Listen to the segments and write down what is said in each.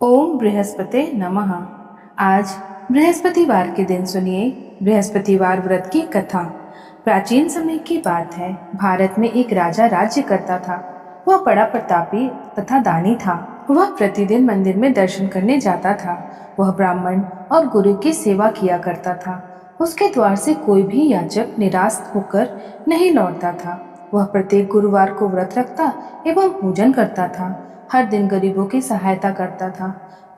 ओम बृहस्पते नमः। आज बृहस्पतिवार के दिन सुनिए बृहस्पतिवार व्रत की कथा। प्राचीन समय की बात है। भारत में एक राजा राज्य करता था। वह बड़ा प्रतापी तथा दानी था। वह प्रतिदिन मंदिर में दर्शन करने जाता था। वह ब्राह्मण और गुरु की सेवा किया करता था। उसके द्वार से कोई भी याचक निराश होकर नहीं लौटता था। वह प्रत्येक गुरुवार को व्रत रखता एवं पूजन करता था। हर दिन गरीबों की सहायता करता था।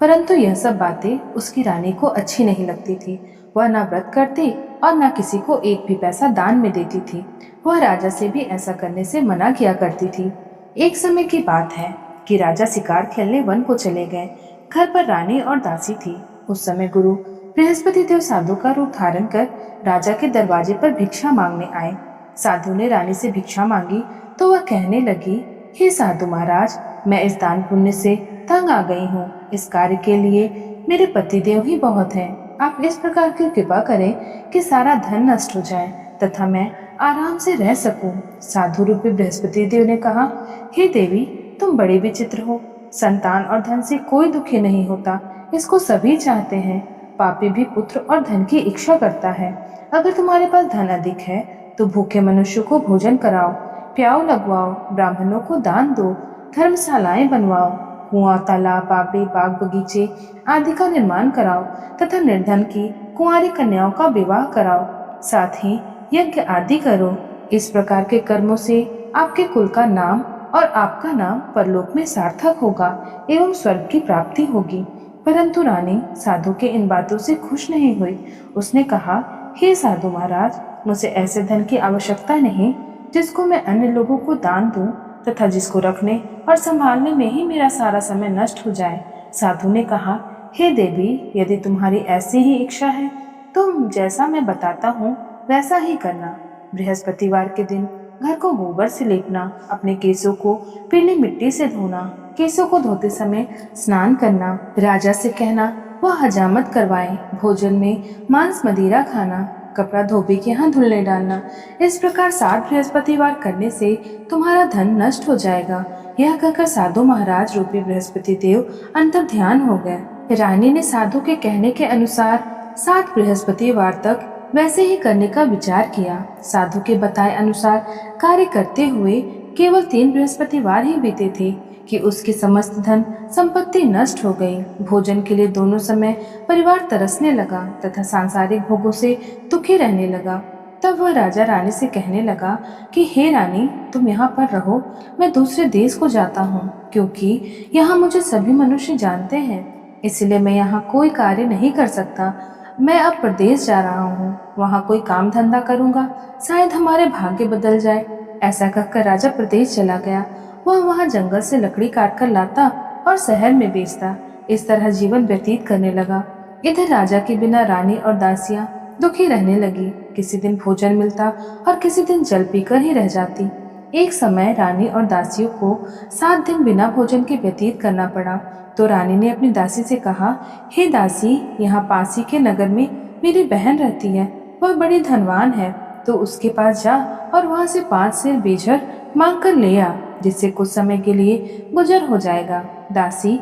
परंतु यह सब बातें उसकी रानी को अच्छी नहीं लगती थी। वह न व्रत करती और न किसी को एक भी पैसा दान में देती थी। वह राजा से भी ऐसा करने से मना किया करती थी। एक समय की बात है कि राजा शिकार खेलने वन को चले गए। घर पर रानी और दासी थी। उस समय गुरु बृहस्पति देव साधु का रूप धारण कर राजा के दरवाजे पर भिक्षा मांगने आए। साधु ने रानी से भिक्षा मांगी तो वह कहने लगी, हे साधु महाराज, मैं इस दान पुण्य से तंग आ गई हूँ। इस कार्य के लिए मेरे पतिदेव ही बहुत हैं। आप इस प्रकार की कृपा करें कि सारा धन नष्ट हो जाए तथा मैं आराम से रह सकूं। साधु रूपी बृहस्पति देव ने कहा, हे देवी, तुम बड़े विचित्र हो। संतान और धन से कोई दुखी नहीं होता, इसको सभी चाहते हैं। पापी भी पुत्र और धन की इच्छा करता है। अगर तुम्हारे पास धन अधिक है तो भूखे मनुष्य को भोजन कराओ, प्याऊ लगवाओ, ब्राह्मणों को दान दो, धर्मशालाएं बनवाओ, कुआं, तालाब, बावड़ी, बाग, बगीचे आदि का निर्माण कराओ तथा निर्धन की कुंवारी कन्याओं का विवाह कराओ। साथ ही यज्ञ आदि करो। इस प्रकार के कर्मों से आपके कुल का नाम और आपका नाम परलोक में सार्थक होगा एवं स्वर्ग की प्राप्ति होगी। परंतु रानी साधु के इन बातों से खुश नहीं हुई। उसने कहा, हे साधु महाराज, मुझे ऐसे धन की आवश्यकता नहीं जिसको मैं अन्य लोगों को दान दूं तथा जिसको रखने और संभालने में ही मेरा सारा समय नष्ट हो जाए। साधु ने कहा, हे देवी, यदि तुम्हारी ऐसी ही इच्छा है तो जैसा मैं बताता हूँ वैसा ही करना। बृहस्पतिवार के दिन घर को गोबर से लेपना, अपने केसों को पीली मिट्टी से धोना, केसों को धोते समय स्नान करना, राजा से कहना वह हजामत करवाए, भोजन में मांस मदिरा खाना, कपड़ा धोबी के यहाँ धुलने डालना। इस प्रकार 7 बृहस्पतिवार करने से तुम्हारा धन नष्ट हो जाएगा। यह कहकर साधु महाराज रूपी बृहस्पति देव अंतर ध्यान हो गए। रानी ने साधु के कहने के अनुसार 7 बृहस्पतिवार तक वैसे ही करने का विचार किया। साधु के बताए अनुसार कार्य करते हुए केवल 3 बृहस्पतिवार ही बीते थे कि उसकी समस्त धन संपत्ति नष्ट हो गई। भोजन के लिए दोनों समय परिवार तरसने लगा तथा सांसारिक भोगों से दुखी रहने लगा। तब वह राजा रानी से कहने लगा कि हे रानी, तुम यहाँ पर रहो, मैं दूसरे देश को जाता हूँ, क्योंकि यहाँ मुझे सभी मनुष्य जानते हैं। इसलिए मैं यहाँ कोई कार्य नहीं कर सकता। मैं अब प्रदेश जा रहा हूँ, वहाँ कोई काम धंधा करूँगा, शायद हमारे भाग्य बदल जाए। ऐसा कहकर राजा प्रदेश चला गया। वह वहाँ जंगल से लकड़ी काट कर लाता और शहर में बेचता। इस तरह जीवन व्यतीत करने लगा। इधर राजा के बिना रानी और दासियां दुखी रहने लगी। किसी दिन भोजन मिलता और किसी दिन जल पीकर ही रह जाती। एक समय रानी और दासियों को 7 दिन बिना भोजन के व्यतीत करना पड़ा। तो रानी ने अपनी दासी से कहा, हे दासी, यहाँ पास ही के नगर में मेरी बहन रहती है। वह बड़ी धनवान है, तो उसके पास जा और वहाँ से 5 सेर बेझर मांग कर ले आ, जिससे कुछ समय के लिए गुजर हो जाएगा। दासी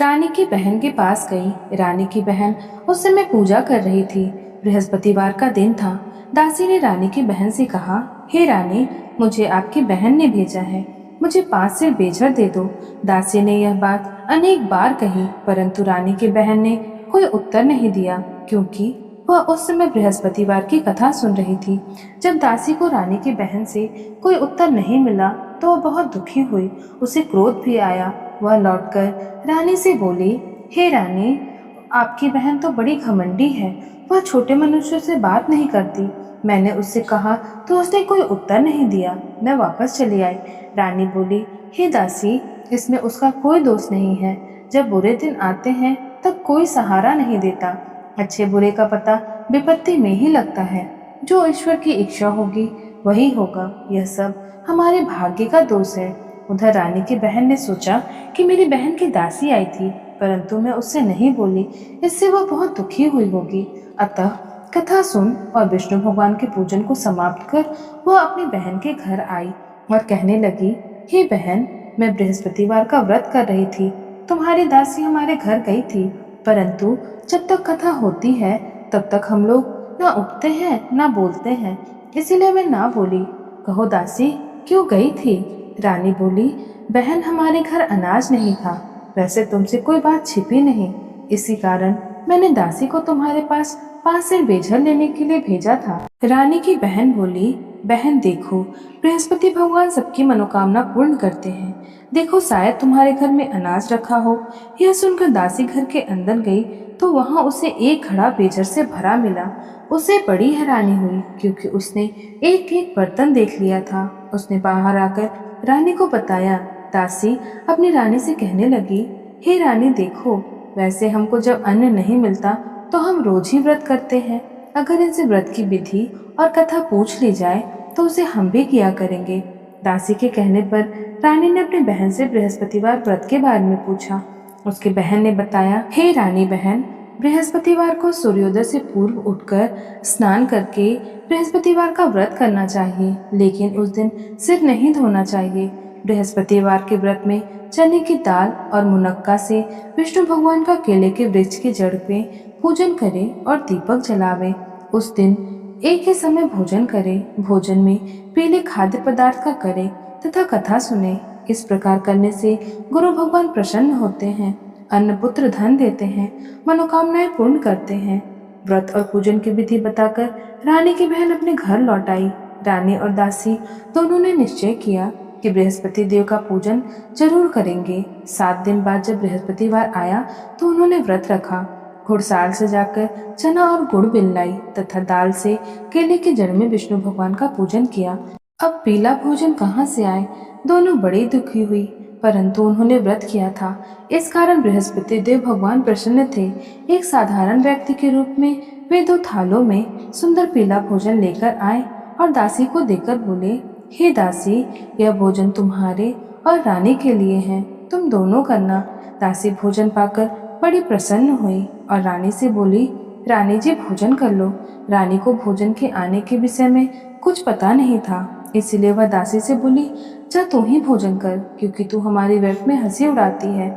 रानी की बहन के पास गई। रानी की बहन उस समय पूजा कर रही थी। बृहस्पतिवार का दिन था। दासी ने रानी की बहन से कहा, हे रानी, मुझे आपकी बहन ने भेजा है, मुझे 5 सेर बेझर दे दो। दासी ने यह बात अनेक बार कही, परंतु रानी की बहन ने कोई उत्तर नहीं दिया, क्योंकि वह उस समय बृहस्पतिवार की कथा सुन रही थी। जब दासी को रानी की बहन से कोई उत्तर नहीं मिला तो वह बहुत दुखी हुई। उसे क्रोध भी आया। वह लौटकर रानी से बोली, हे रानी, आपकी बहन तो बड़ी घमंडी है। वह छोटे मनुष्यों से बात नहीं करती। मैंने उससे कहा तो उसने कोई उत्तर नहीं दिया। मैं वापस चली आई। रानी बोली, हे दासी, इसमें उसका कोई दोष नहीं है। जब बुरे दिन आते हैं तब कोई सहारा नहीं देता। अच्छे बुरे का पता विपत्ति में ही लगता है। जो ईश्वर की इच्छा होगी वही होगा। यह सब हमारे भाग्य का दोष है। उधर रानी की बहन ने सोचा कि मेरी बहन की दासी आई थी, परंतु मैं उससे नहीं बोली, इससे वह बहुत दुखी हुई होगी। अतः कथा सुन और विष्णु भगवान के पूजन को समाप्त कर वह अपनी बहन के घर आई और कहने लगी, हे बहन, मैं बृहस्पतिवार का व्रत कर रही थी तुम्हारी दासी हमारे घर गई थी, परंतु जब तक कथा होती है तब तक हम लोग ना उठते हैं ना बोलते हैं, इसीलिए मैं ना बोली। कहो दासी, क्यों गई थी? रानी बोली, बहन हमारे घर अनाज नहीं था, वैसे तुमसे कोई बात छिपी नहीं, इसी कारण मैंने दासी को तुम्हारे पास से बेझर लेने के लिए भेजा था। रानी की बहन बोली, बहन देखो, बृहस्पति भगवान सबकी मनोकामना पूर्ण करते हैं, देखो शायद तुम्हारे घर में अनाज रखा हो। यह सुनकर दासी घर के अंदर गई तो वहां उसे एक घड़ा बेझर से भरा मिला। उसे बड़ी हैरानी हुई क्योंकि उसने एक एक बर्तन देख लिया था। उसने बाहर आकर रानी को बताया। दासी अपनी रानी से कहने लगी, हे रानी देखो, वैसे हमको जब अन्न नहीं मिलता तो हम रोज ही व्रत करते हैं। अगर इनसे व्रत की विधि और कथा पूछ ली जाए तो उसे हम भी किया करेंगे। दासी के कहने पर रानी ने अपनी बहन से बृहस्पतिवार व्रत के बारे में पूछा। उसकी बहन ने बताया, हे रानी बहन, बृहस्पतिवार को सूर्योदय से पूर्व उठकर स्नान करके बृहस्पतिवार का व्रत करना चाहिए, लेकिन उस दिन सिर नहीं धोना चाहिए। बृहस्पतिवार के व्रत में चने की दाल और मुनक्का से विष्णु भगवान का केले के वृक्ष की जड़ पे पूजन करे और दीपक जलावे। उस दिन एक ही समय भोजन करे, भोजन में पीले खाद्य पदार्थ का करे तथा कथा सुने। इस प्रकार करने से गुरु भगवान प्रसन्न होते हैं, अन्न पुत्र धन देते हैं, मनोकामनाएं पूर्ण करते हैं। व्रत और पूजन की विधि बताकर रानी की बहन अपने घर लौट आई। रानी और दासी दोनों ने निश्चय किया कि बृहस्पति देव का पूजन जरूर करेंगे। 7 दिन बाद जब बृहस्पतिवार आया तो उन्होंने व्रत रखा। घुड़साल से जाकर चना और गुड़ बिल्लाई तथा दाल से केले की जड़ में विष्णु भगवान का पूजन किया। अब पीला भोजन कहाँ से आए? दोनों बड़ी दुखी हुई, परंतु उन्होंने व्रत किया था, इस कारण बृहस्पति देव भगवान प्रसन्न थे। एक साधारण व्यक्ति के रूप में वे 2 थालों में सुंदर पीला भोजन लेकर आए और दासी को देकर बोले, हे दासी, यह भोजन तुम्हारे और रानी के लिए है, तुम दोनों करना। दासी भोजन पाकर बड़ी प्रसन्न हुई और रानी से बोली, रानी जी भोजन कर लो। रानी को भोजन के आने के विषय में कुछ पता नहीं था, इसलिए वह दासी से बोली, जा तू ही भोजन कर, क्योंकि तू हमारे व्यर्थ में हंसी उड़ाती है।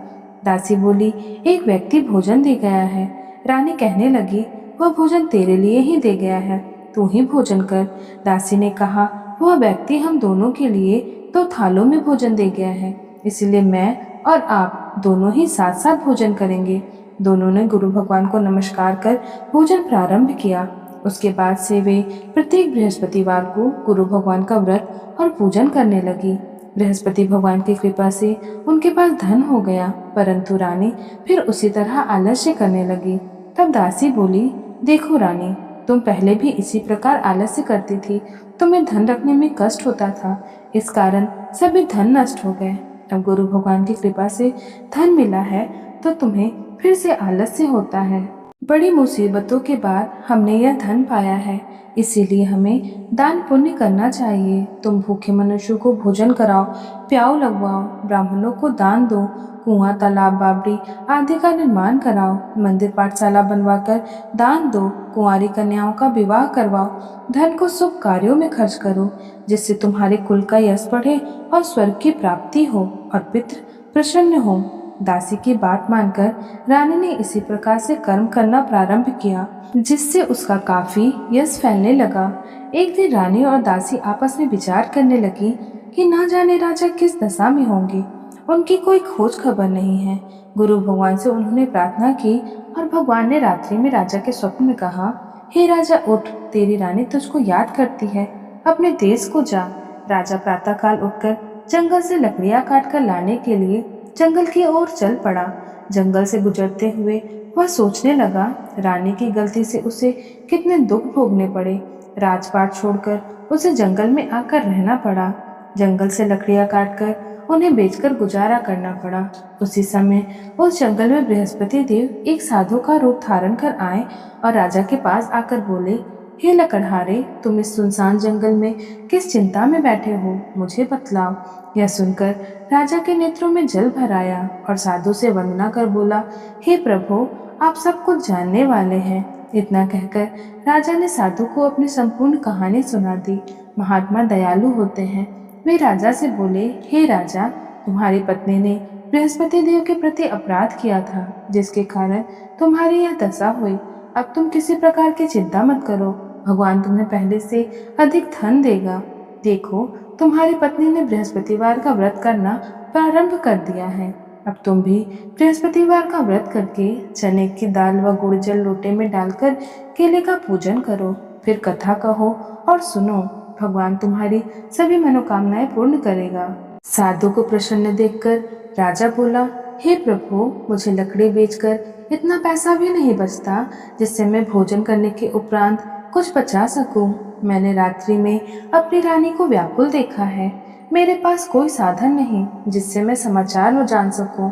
दासी बोली, एक व्यक्ति भोजन दे गया है। रानी कहने लगी, वह भोजन तेरे लिए ही दे गया है, तू ही भोजन कर। दासी ने कहा, वह व्यक्ति हम दोनों के लिए 2 थालों में भोजन दे गया है, इसलिए मैं और आप दोनों ही साथ साथ भोजन करेंगे। दोनों ने गुरु भगवान को नमस्कार कर भोजन प्रारंभ किया। उसके बाद से वे प्रत्येक बृहस्पतिवार को गुरु भगवान का व्रत और पूजन करने लगी। बृहस्पति भगवान की कृपा से उनके पास धन हो गया, परंतु रानी फिर उसी तरह आलस्य करने लगी। तब दासी बोली, देखो रानी, तुम पहले भी इसी प्रकार आलस्य करती थी, तुम्हें धन रखने में कष्ट होता था, इस कारण सभी धन नष्ट हो गए। अब गुरु भगवान की कृपा से धन मिला है तो तुम्हें फिर से आलस्य होता है। बड़ी मुसीबतों के बाद हमने यह धन पाया है, इसीलिए हमें दान पुण्य करना चाहिए। तुम भूखे मनुष्यों को भोजन कराओ, प्याऊ लगवाओ, ब्राह्मणों को दान दो, कुआं तालाब बावड़ी आदि का निर्माण कराओ, मंदिर पाठशाला बनवाकर दान दो, कुंवारी कन्याओं का विवाह करवाओ, धन को शुभ कार्यों में खर्च करो, जिससे तुम्हारे कुल का यश बढ़े और स्वर्ग की प्राप्ति हो और पितृ प्रसन्न हो। दासी की बात मानकर रानी ने इसी प्रकार से कर्म करना प्रारंभ किया, जिससे उसका काफी यश फैलने लगा। एक दिन रानी और दासी आपस में विचार करने लगी कि ना जाने राजा किस दशा में होंगे, उनकी कोई खोज खबर नहीं है। गुरु भगवान से उन्होंने प्रार्थना की और भगवान ने रात्रि में राजा के स्वप्न में कहा, हे राजा उठ, तेरी रानी तुझको याद करती है, अपने देश को जा। राजा प्रातःकाल उठकर जंगल से लकड़ियां काट कर लाने के लिए जंगल की ओर चल पड़ा। जंगल से गुजरते हुए वह सोचने लगा, रानी की गलती से उसे कितने दुख भोगने पड़े। राजपाट छोड़कर उसे जंगल में आकर रहना पड़ा। जंगल से लकड़ियां काटकर उन्हें बेचकर गुजारा करना पड़ा। उसी समय उस जंगल में बृहस्पति देव एक साधु का रूप धारण कर आए और राजा के पास आकर बोले, हे लकड़हारे, तुम इस सुनसान जंगल में किस चिंता में बैठे हो, मुझे बतलाओ। यह सुनकर राजा के नेत्रों में जल भर आया और साधु से वंदना कर बोला, हे प्रभु, आप सब कुछ जानने वाले हैं। इतना कहकर राजा ने साधु को अपनी संपूर्ण कहानी सुना दी। महात्मा दयालु होते हैं। वे राजा से बोले, हे राजा, तुम्हारी पत्नी ने बृहस्पति देव के प्रति अपराध किया था, जिसके कारण तुम्हारी यह दशा हुई। अब तुम किसी प्रकार की चिंता मत करो, भगवान तुम्हें पहले से अधिक धन देगा। देखो, तुम्हारी पत्नी ने बृहस्पतिवार का व्रत करना प्रारंभ कर दिया है। अब तुम भी बृहस्पतिवार का व्रत करके चने की दाल व गुड़ जल लोटे में डालकर केले का पूजन करो, फिर कथा कहो और सुनो। भगवान तुम्हारी सभी मनोकामनाएं पूर्ण करेगा। साधु को प्रसन्न देखकर राजा बोला, हे प्रभु, मुझे लकड़ी बेचकर इतना पैसा भी नहीं बचता जिससे मैं भोजन करने के उपरांत कुछ बचा सकूं। मैंने रात्रि में अपनी रानी को व्याकुल देखा है। मेरे पास कोई साधन नहीं जिससे मैं समाचार न जान सकूं।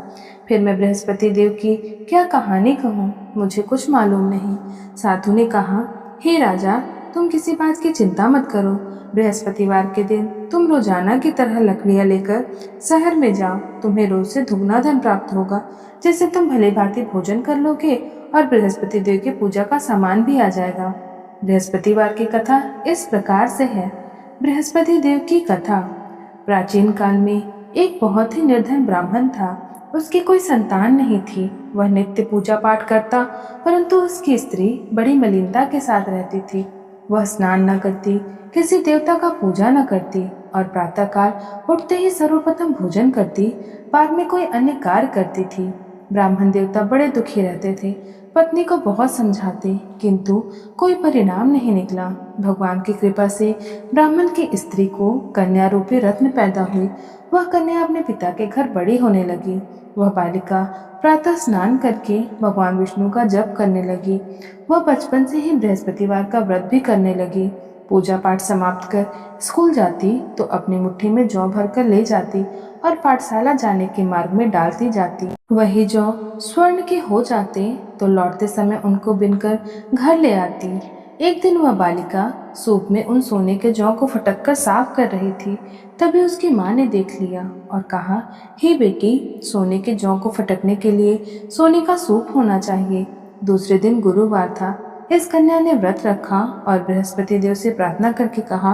फिर मैं बृहस्पति देव की क्या कहानी कहूँ, मुझे कुछ मालूम नहीं। साधु ने कहा, हे राजा, तुम किसी बात की चिंता मत करो। बृहस्पतिवार के दिन तुम रोजाना की तरह लकड़ियां लेकर शहर में जाओ। तुम्हें रोज से दुगना धन प्राप्त होगा, जिससे तुम भले भांति भोजन कर लोगे और बृहस्पति देव की पूजा का सामान भी आ जाएगा। बृहस्पतिवार की कथा इस प्रकार से है। बृहस्पति देव की कथा। प्राचीन काल में एक बहुत ही निर्धन ब्राह्मण था। उसकी कोई संतान नहीं थी। वह नित्य पूजा पाठ करता, परंतु उसकी स्त्री बड़ी मलिनता के साथ रहती थी। वह स्नान न करती, किसी देवता का पूजा न करती और प्रातःकाल उठते ही सर्वप्रथम भोजन करती, बाद में कोई अन्य कार्य करती थी। ब्राह्मण देवता बड़े दुखी रहते थे। पत्नी को बहुत समझाते, किंतु कोई परिणाम नहीं निकला। भगवान की कृपा से ब्राह्मण की स्त्री को कन्या रूपी रत्न पैदा हुई। वह कन्या अपने पिता के घर बड़ी होने लगी। वह बालिका प्रातः स्नान करके भगवान विष्णु का जप करने लगी। वह बचपन से ही बृहस्पतिवार का व्रत भी करने लगी। पूजा पाठ समाप्त कर स्कूल जाती तो अपनी मुट्ठी में जौ भरकर ले जाती और पाठशाला जाने के मार्ग में डालती जाती। वही जौ स्वर्ण के हो जाते तो लौटते समय उनको बिनकर घर ले आती। एक दिन वह बालिका सूप में उन सोने के जौ को फटक कर साफ कर रही थी। तभी उसकी माँ ने देख लिया और कहा, हे बेटी, सोने के जौ को फटकने के लिए सोने का सूप होना चाहिए। दूसरे दिन गुरुवार था। इस कन्या ने व्रत रखा और बृहस्पति देव से प्रार्थना करके कहा,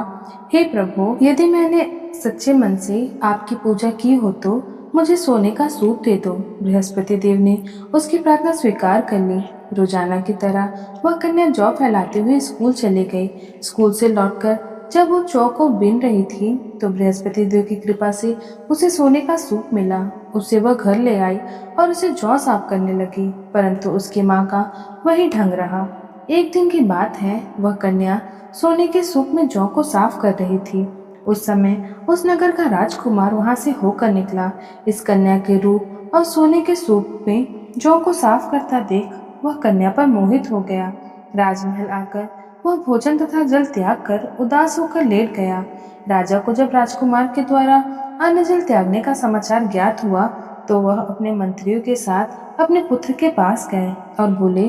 हे प्रभु, यदि मैंने सच्चे मन से आपकी पूजा की हो तो मुझे सोने का सूप दे दो। बृहस्पति देव ने उसकी प्रार्थना स्वीकार कर ली। रोजाना की तरह वह कन्या जौ फैलाते हुए स्कूल चले गई। स्कूल से लौटकर जब वो जौ को बीन रही थी तो बृहस्पति देव की कृपा से उसे सोने का सूप मिला। उसे वह घर ले आई और उसे जौ साफ करने लगी, परंतु उसकी माँ का वही ढंग रहा। एक दिन की बात है, वह कन्या सोने के सूप में जौ को साफ कर रही थी। उस समय उस नगर का राजकुमार वहां से होकर निकला। इस कन्या के रूप और सोने के सूप में जौ को साफ करता देख वह कन्या पर मोहित हो गया। राजमहल आकर वह भोजन तथा जल त्याग कर उदास होकर लेट गया। राजा को जब राजकुमार के द्वारा अन्न जल त्यागने का समाचार ज्ञात हुआ तो वह अपने मंत्रियों के साथ अपने पुत्र के पास गए और बोले,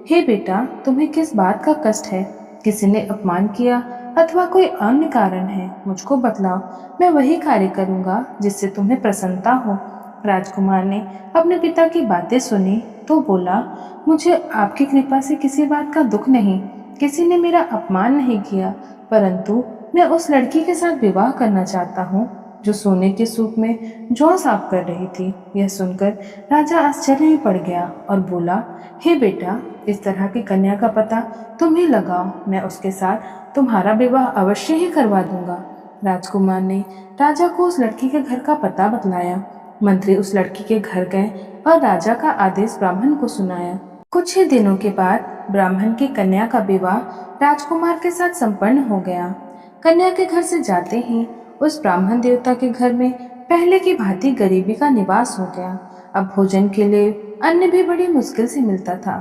हे बेटा, तुम्हें किस बात का कष्ट है? किसी ने अपमान किया अथवा कोई अन्य कारण है? मुझको बतलाओ, मैं वही कार्य करूंगा जिससे तुम्हें प्रसन्नता हो। राजकुमार ने अपने पिता की बातें सुनी तो बोला, मुझे आपकी कृपा से किसी बात का दुख नहीं। किसी ने मेरा अपमान नहीं किया, परंतु मैं उस लड़की के साथ विवाह करना चाहता हूँ जो सोने के सूप में जौ साफ कर रही थी। यह सुनकर राजा आश्चर्य में पड़ गया और बोला, हे बेटा, इस तरह की कन्या का पता तुम ही लगाओ, मैं उसके साथ तुम्हारा विवाह अवश्य ही करवा दूंगा। राजकुमार ने राजा को उस लड़की के घर का पता बतलाया। मंत्री उस लड़की के घर गए और राजा का आदेश ब्राह्मण को सुनाया। कुछ ही दिनों के बाद ब्राह्मण की कन्या का विवाह राजकुमार के साथ संपन्न हो गया। कन्या के घर से जाते ही उस ब्राह्मण देवता के घर में पहले की भांति गरीबी का निवास हो गया। अब भोजन के लिए अन्न भी बड़ी मुश्किल से मिलता था।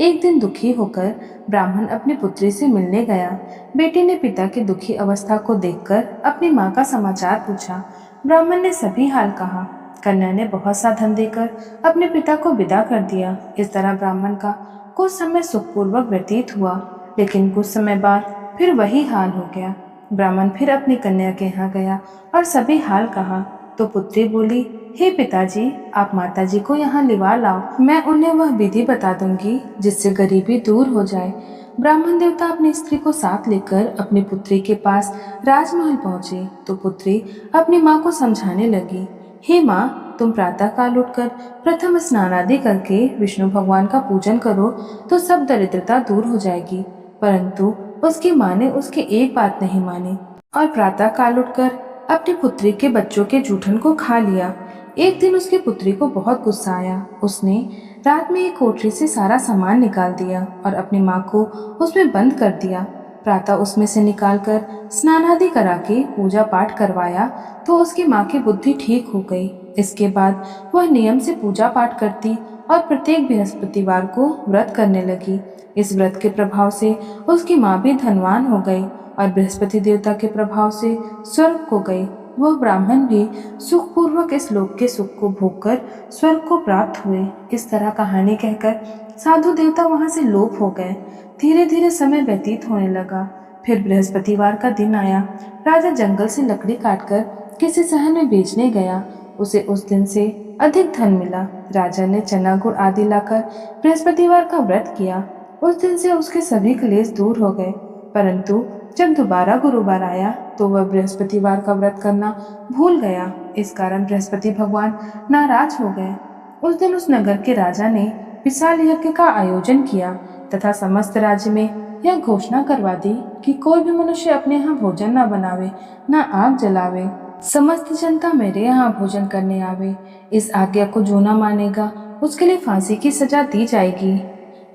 एक दिन दुखी होकर ब्राह्मण अपनी पुत्री से मिलने गया। बेटी ने पिता की दुखी अवस्था को देखकर अपनी माँ का समाचार पूछा। ब्राह्मण ने सभी हाल कहा। कन्या ने बहुत सा धन देकर अपने पिता को विदा कर दिया। इस तरह ब्राह्मण का कुछ समय सुखपूर्वक व्यतीत हुआ, लेकिन कुछ समय बाद फिर वही हाल हो गया। ब्राह्मण फिर अपनी कन्या के यहाँ गया और सभी हाल कहा तो पुत्री बोली, हे पिताजी, आप माताजी को यहाँ लिवा लाओ, मैं उन्हें वह विधि बता दूंगी जिससे गरीबी दूर हो जाए। ब्राह्मण देवता अपनी स्त्री को साथ लेकर अपनी पुत्री के पास राजमहल पहुंचे तो पुत्री अपनी माँ को समझाने लगी, हे माँ, तुम प्रातः काल उठकर प्रथम स्नान आदि करके विष्णु भगवान का पूजन करो तो सब दरिद्रता दूर हो जाएगी। परंतु उसकी माँ ने उसकी एक बात नहीं मानी और प्रातः काल उठकर अपनी पुत्री के बच्चों के जूठन को खा लिया। एक दिन उसकी पुत्री को बहुत गुस्सा आया। उसने रात में एक कोठरी से सारा सामान निकाल दिया और अपनी माँ को उसमें बंद कर दिया। प्रातः उसमें से निकालकर स्नान आदि करा के पूजा पाठ करवाया तो उसकी माँ की बुद्धि ठीक हो गई। इसके बाद वह नियम से पूजा पाठ करती और प्रत्येक बृहस्पतिवार को व्रत करने लगी। इस व्रत के प्रभाव से उसकी माँ भी धनवान हो गई और बृहस्पति देवता के प्रभाव से स्वर्ग को गई। वह ब्राह्मण भी सुखपूर्वक इस लोक के सुख को भोगकर स्वर्ग को प्राप्त हुए। इस तरह कहानी कहकर साधु देवता वहां से लोप हो गए। धीरे धीरे समय व्यतीत होने लगा। फिर बृहस्पतिवार का दिन आया। राजा जंगल से लकड़ी काटकर किसी शहर में बेचने गया। उसे उस दिन से अधिक धन मिला। राजा ने चना गुड़ आदि लाकर बृहस्पतिवार का व्रत किया। उस दिन से उसके सभी क्लेश दूर हो गए। परंतु जब दोबारा गुरुवार आया तो वह बृहस्पतिवार का व्रत करना भूल गया। इस कारण बृहस्पति भगवान नाराज हो गए। उस दिन उस नगर के राजा ने विशाल यज्ञ का आयोजन किया तथा समस्त राज्य में यह घोषणा करवा दी कि कोई भी मनुष्य अपने यहाँ भोजन न बनावे, न आग जलावे। समस्त जनता मेरे यहाँ भोजन करने आवे। इस आज्ञा को जो न मानेगा उसके लिए फांसी की सजा दी जाएगी।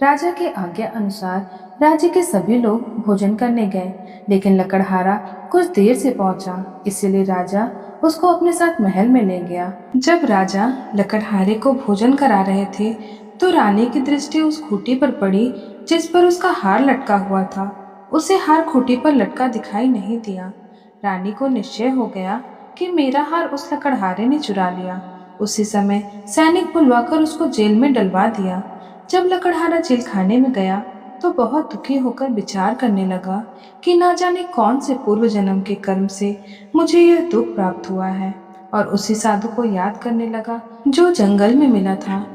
राजा के आज्ञा अनुसार राज्य के सभी लोग भोजन करने गए, लेकिन लकड़हारा कुछ देर से पहुंचा, इसलिए राजा उसको अपने साथ महल में ले गया। जब राजा लकड़हारे को भोजन करा रहे थे तो रानी की दृष्टि उस खूंटी पर पड़ी जिस पर उसका हार लटका हुआ था। उसे हार खूंटी पर लटका दिखाई नहीं दिया। रानी को निश्चय हो गया कि मेरा हार उस लकड़हारे ने चुरा लिया। उसी समय सैनिक बुलवाकर उसको जेल में डलवा दिया। जब लकड़हारा जेल खाने में गया तो बहुत दुखी होकर विचार करने लगा कि ना जाने कौन से पूर्व जन्म के कर्म से मुझे यह दुख प्राप्त हुआ है, और उसी साधु को याद करने लगा जो जंगल में मिला था।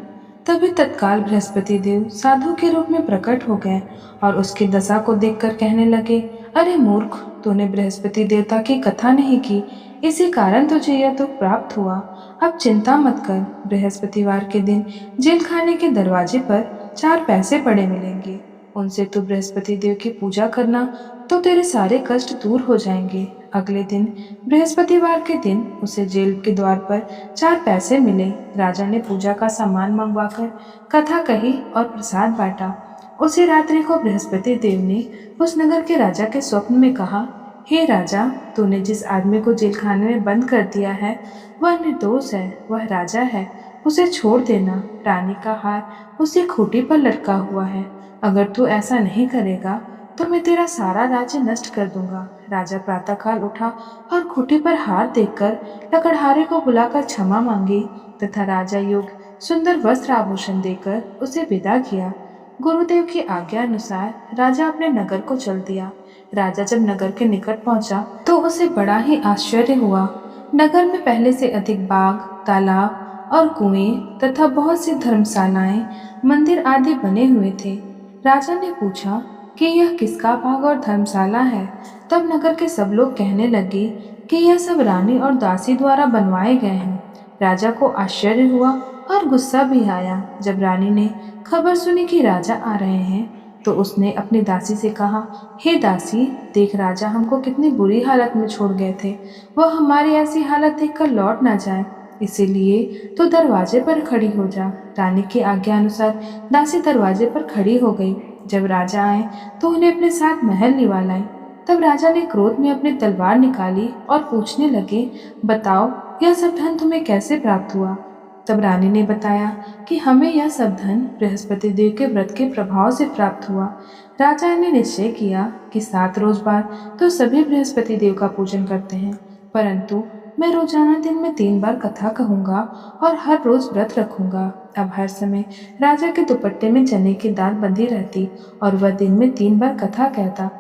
तभी तत्काल बृहस्पति देव साधु के रूप में प्रकट हो गए और उसकी दशा को देखकर कहने लगे, अरे मूर्ख, तूने बृहस्पति देवता की कथा नहीं की, इसी कारण तुझे यह दुख प्राप्त हुआ। अब चिंता मत कर, बृहस्पतिवार के दिन जेल खाने के दरवाजे पर 4 पैसे पड़े मिलेंगे। उनसे तू बृहस्पति देव की पूजा करना तो तेरे सारे कष्ट दूर हो जाएंगे। अगले दिन बृहस्पतिवार के दिन उसे जेल के द्वार पर 4 पैसे मिले। राजा ने पूजा का सामान मंगवाकर कथा कही और प्रसाद बांटा। उसी रात्रि को बृहस्पति देव ने उस नगर के राजा के स्वप्न में कहा, हे राजा, तूने जिस आदमी को जेल खाने में बंद कर दिया है वह निर्दोष है, वह राजा है, उसे छोड़ देना। रानी का हार उसी खूंटी पर लटका हुआ है। अगर तू ऐसा नहीं करेगा तो मैं तेरा सारा राज्य नष्ट कर दूंगा। राजा प्रातःकाल उठा और खूंटी पर हार देखकर लकड़हारे को बुलाकर क्षमा मांगी तथा राजा योग सुंदर वस्त्र आभूषण देकर उसे विदा किया। गुरुदेव की आज्ञा अनुसार राजा अपने नगर को चल दिया। राजा जब नगर के निकट पहुंचा तो उसे बड़ा ही आश्चर्य हुआ। नगर में पहले से अधिक बाग, तालाब और कुएं तथा बहुत सी धर्मशालाएं, मंदिर आदि बने हुए थे। राजा ने पूछा कि यह किसका बाग और धर्मशाला है। तब नगर के सब लोग कहने लगे कि यह सब रानी और दासी द्वारा बनवाए गए हैं। राजा को आश्चर्य हुआ और गुस्सा भी आया। जब रानी ने खबर सुनी कि राजा आ रहे हैं तो उसने अपनी दासी से कहा, हे दासी, देख राजा हमको कितनी बुरी हालत में छोड़ गए थे, वह हमारी ऐसी हालत देखकर लौट ना जाए, इसीलिए तो दरवाजे पर खड़ी हो जा। रानी की आज्ञा अनुसार दासी दरवाजे पर खड़ी हो गई। जब राजा आए तो उन्हें अपने साथ महल लिवा लाई। तब राजा ने क्रोध में अपनी तलवार निकाली और पूछने लगे, बताओ यह सब धन तुम्हें कैसे प्राप्त हुआ। तब रानी ने बताया कि हमें यह सब धन बृहस्पति देव के व्रत के प्रभाव से प्राप्त हुआ। राजा ने निश्चय किया कि 7 रोज बाद तो सभी बृहस्पति देव का पूजन करते हैं, परंतु मैं रोजाना दिन में 3 बार कथा कहूँगा और हर रोज व्रत रखूंगा। अब हर समय राजा के दुपट्टे में चने की दाल बंधी रहती और वह दिन में 3 बार कथा कहता।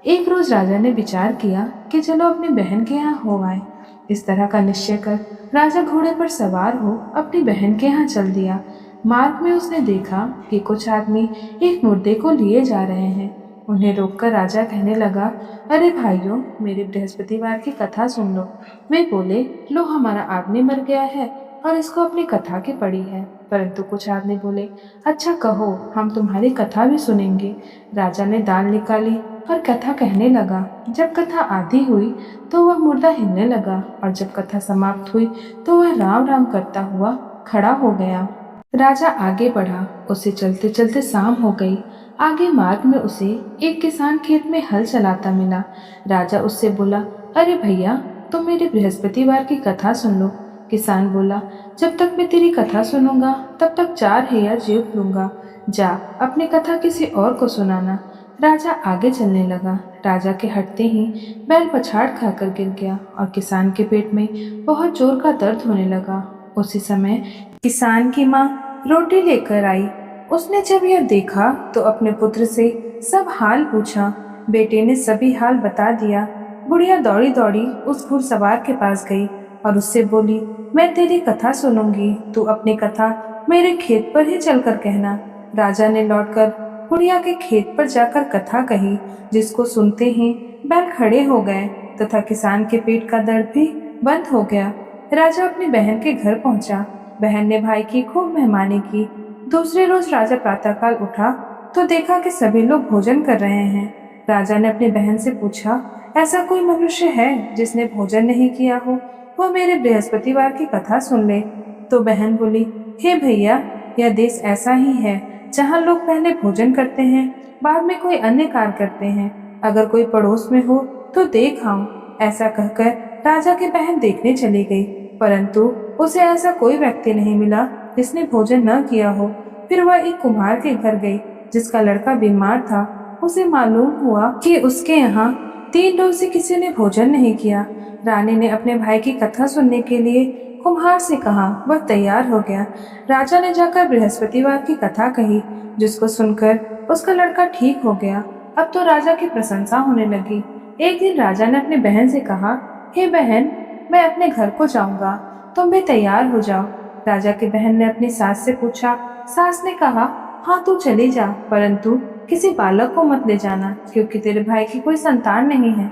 एक रोज राजा ने विचार किया कि चलो अपनी बहन के यहाँ हो आए। इस तरह का निश्चय कर राजा घोड़े पर सवार हो अपनी बहन के यहाँ चल दिया। मार्ग में उसने देखा कि कुछ आदमी एक मुर्दे को लिए जा रहे हैं। उन्हें रोककर राजा कहने लगा, अरे भाइयों, मेरे बृहस्पतिवार की कथा सुन लो। वे बोले, लो हमारा आदमी मर गया है और इसको अपनी कथा की पड़ी है। परंतु कुछ आदमी बोले, अच्छा कहो, हम तुम्हारी कथा भी सुनेंगे। राजा ने दाल निकाली और कथा कहने लगा। जब कथा आधी हुई तो वह मुर्दा हिलने लगा, और जब कथा समाप्त हुई तो वह राम राम करता हुआ खड़ा हो गया। राजा आगे बढ़ा। उसे चलते चलते शाम हो गई। आगे मार्ग में उसे एक किसान खेत में हल चलाता मिला। राजा उससे बोला, अरे भैया, तुम मेरी बृहस्पतिवार की कथा सुन लो। किसान बोला, जब तक मैं तेरी कथा सुनूंगा तब तक 4 हेयर जीत लूंगा। जा, अपनी कथा किसी और को सुनाना। राजा आगे चलने लगा। राजा के हटते ही बैल पछाड़ खाकर गिर गया और किसान के पेट में बहुत जोर का दर्द होने लगा। उसी समय किसान की माँ रोटी लेकर आई। उसने जब यह देखा तो अपने पुत्र से सब हाल पूछा। बेटे ने सभी हाल बता दिया। बुढ़िया दौड़ी दौड़ी उस घुड़सवार के पास गई और उससे बोली, मैं तेरी कथा सुनूंगी, तू अपनी कथा मेरे खेत पर ही चलकर कहना। राजा ने लौटकर बुढ़िया के खेत पर जाकर कथा कही, जिसको सुनते ही बैल खड़े हो गए तथा किसान के पेट का दर्द भी बंद हो गया। राजा अपनी बहन के घर पहुंचा। बहन ने भाई की खूब मेहमानी की। दूसरे रोज राजा प्रातःकाल उठा तो देखा कि सभी लोग भोजन कर रहे हैं। राजा ने अपनी बहन से पूछा, ऐसा कोई मनुष्य है जिसने भोजन नहीं किया हो? वह मेरे बृहस्पतिवार की कथा सुन ले। तो बहन बोली, हे भैया, यह देश ऐसा ही है जहाँ लोग पहले भोजन करते हैं, बाद में कोई अन्य कार्य करते हैं। अगर कोई पड़ोस में हो तो देख आओ। ऐसा कहकर राजा की बहन देखने चली गई, परंतु उसे ऐसा कोई व्यक्ति नहीं मिला जिसने भोजन न किया हो। फिर वह एक कुम्हार के घर गई जिसका लड़का बीमार था। उसे मालूम हुआ कि उसके यहाँ 3 रोज से किसी ने भोजन नहीं किया। रानी ने अपने भाई की कथा सुनने के लिए कुम्हार से कहा। वह तैयार हो गया। राजा ने जाकर बृहस्पतिवार की कथा कही, जिसको सुनकर उसका लड़का ठीक हो गया। अब तो राजा की प्रशंसा होने लगी। एक दिन राजा ने अपनी बहन से कहा, हे बहन, मैं अपने घर को जाऊंगा, तुम भी तैयार हो जाओ। राजा की बहन ने अपनी सास से पूछा। सास ने कहा, हाँ तू चली जा, परंतु किसी बालक को मत ले जाना, क्योंकि तेरे भाई की कोई संतान नहीं है।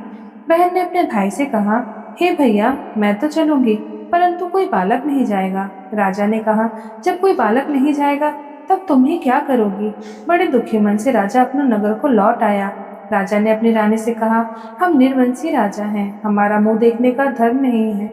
बहन ने अपने भाई से कहा, हे भैया, मैं तो चलूंगी, परंतु कोई बालक नहीं जाएगा। राजा ने कहा, जब कोई बालक नहीं जाएगा तब तुम ही क्या करोगी? बड़े दुखी मन से राजा अपने नगर को लौट आया। राजा ने अपनी रानी से कहा, हम निर्वंशी राजा हैं, हमारा मुंह देखने का धर्म नहीं है।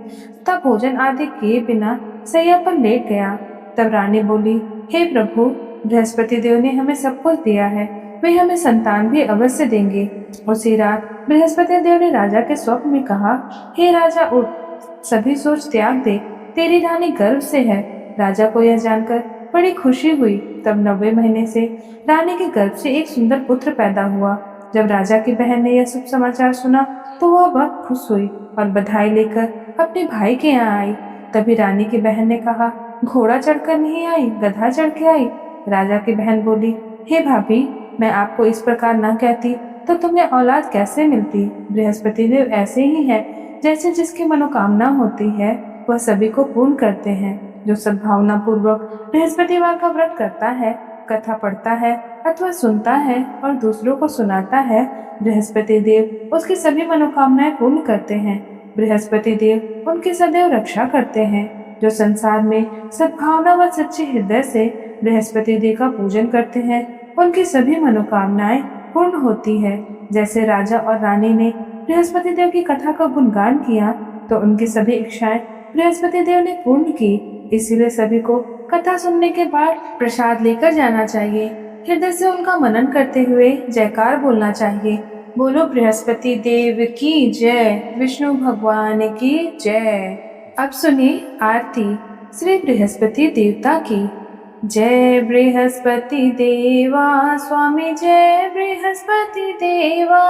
तब भोजन आदि किए बिना सैया पर लेट गया। तब रानी बोली, हे प्रभु, बृहस्पति देव ने हमें सब कुछ दिया है, वे हमें संतान भी अवश्य देंगे। उसी रात बृहस्पति देव ने राजा के स्वप्न में कहा, हे राजा उठ, सभी सोच त्याग दे, तेरी रानी गर्भ से है। राजा को यह जानकर बड़ी खुशी हुई। तब 90 महीने से रानी के गर्भ से एक सुंदर पुत्र पैदा हुआ। जब राजा की बहन ने यह शुभ समाचार सुना तो वह बहुत खुश हुई और बधाई लेकर अपने भाई के यहाँ आई। तभी रानी की बहन ने कहा, घोड़ा चढ़कर नहीं आई, गधा चढ़ के आई। राजा की बहन बोली, हे भाभी, मैं आपको इस प्रकार न कहती तो तुम्हें औलाद कैसे मिलती? बृहस्पति देव ऐसे ही है, जैसे जिसकी मनोकामना होती है वह सभी को पूर्ण करते हैं। जो सद्भावना पूर्वक बृहस्पतिवार का व्रत करता है, कथा पढ़ता है अथवा सुनता है और दूसरों को सुनाता है, बृहस्पति देव उसकी सभी मनोकामनाएं पूर्ण करते हैं। बृहस्पति देव उनकी सदैव रक्षा करते हैं। जो संसार में सद्भावना व सच्चे हृदय से बृहस्पति देव का पूजन करते हैं, उनकी सभी मनोकामनाएं पूर्ण होती है। जैसे राजा और रानी ने बृहस्पति देव की कथा का गुणगान किया तो उनकी सभी इच्छाएं बृहस्पति देव ने पूर्ण की। इसीलिए सभी को कथा सुनने के बाद प्रसाद लेकर जाना चाहिए। हृदय से उनका मनन करते हुए जयकार बोलना चाहिए। बोलो बृहस्पति देव की जय, विष्णु भगवान की जय। अब सुनिए आरती श्री बृहस्पति देवता की। जय बृहस्पति देवा स्वामी, जय बृहस्पति देवा।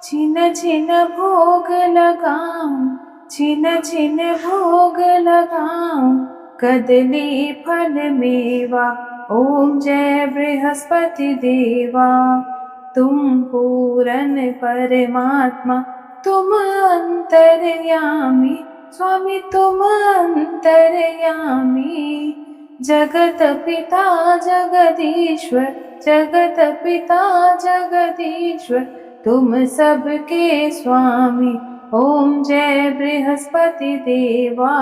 छिन छिन भोग लगाऊं, छिन छिन भोग लगाऊं, कदली फल मेवा। ओम जय बृहस्पति देवा। तुम पूरन परमात्मा, तुम अंतर्यामी, स्वामी तुम अंतर्यामी। जगत पिता जगदीश्वर, जगत पिता जगदीश्वर, तुम सबके स्वामी। ओम जय बृहस्पति देवा।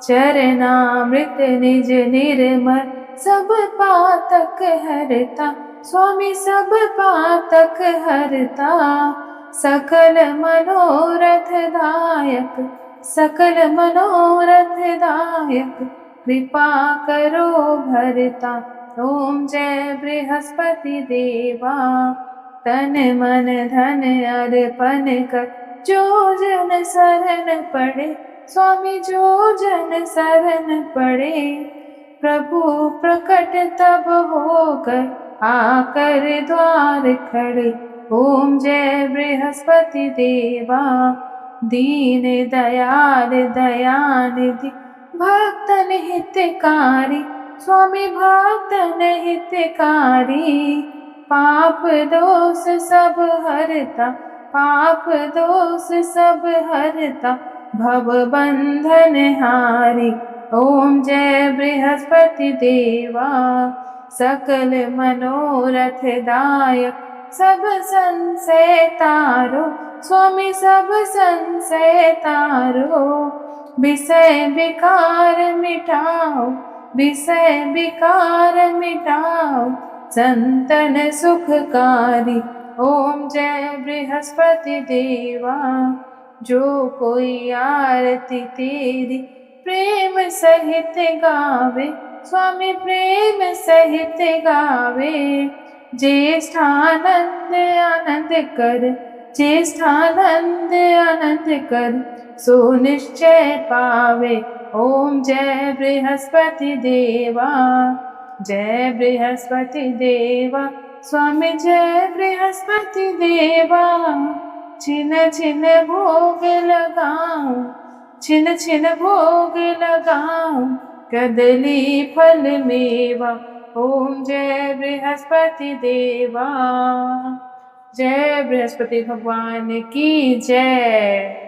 चरणामृत निज निर्मल सब पातक हरता, स्वामी सब पातक हरता। सकल मनोरथ दायक, सकल मनोरथ दायक, कृपा करो भरता। ओम जय बृहस्पति देवा, तन मन धन अर्पण कर, जो जन शरण पड़े, स्वामी जो जन शरण पड़े। प्रभु प्रकट तब होकर आकर द्वार खड़े। ओम जय बृहस्पति देवा, दीन दयाल दयानिधि, भक्तन हितकारी, स्वामी भक्तन हितकारी। पाप दोष सब हरता, पाप दोष सब हरता, भव बंधन हारी। ओम जय बृहस्पति देवा, सकल मनोरथ दायक, सब संशय तारो, स्वामी सब संशय तारो। विषय विकार मिटाओ, विषय विकार मिटाओ, संतन सुखकारी। ओम जय बृहस्पति देवा, जो कोई आरती तेरी प्रेम सहित गावे, स्वामी प्रेम सहित गावे। ज्येष्ठानंद आनंद कर, ज्येष्ठानंद आनंद कर, सो निश्चय पावे। ओम जय बृहस्पति देवा, जय बृहस्पति देवा, स्वामी जय बृहस्पति देवा। छिन छिन भोग लगाऊं, छिन छिन भोग लगाऊं, कदली फल मेवा। ओम जय बृहस्पति देवा, जय बृहस्पति भगवान की जय।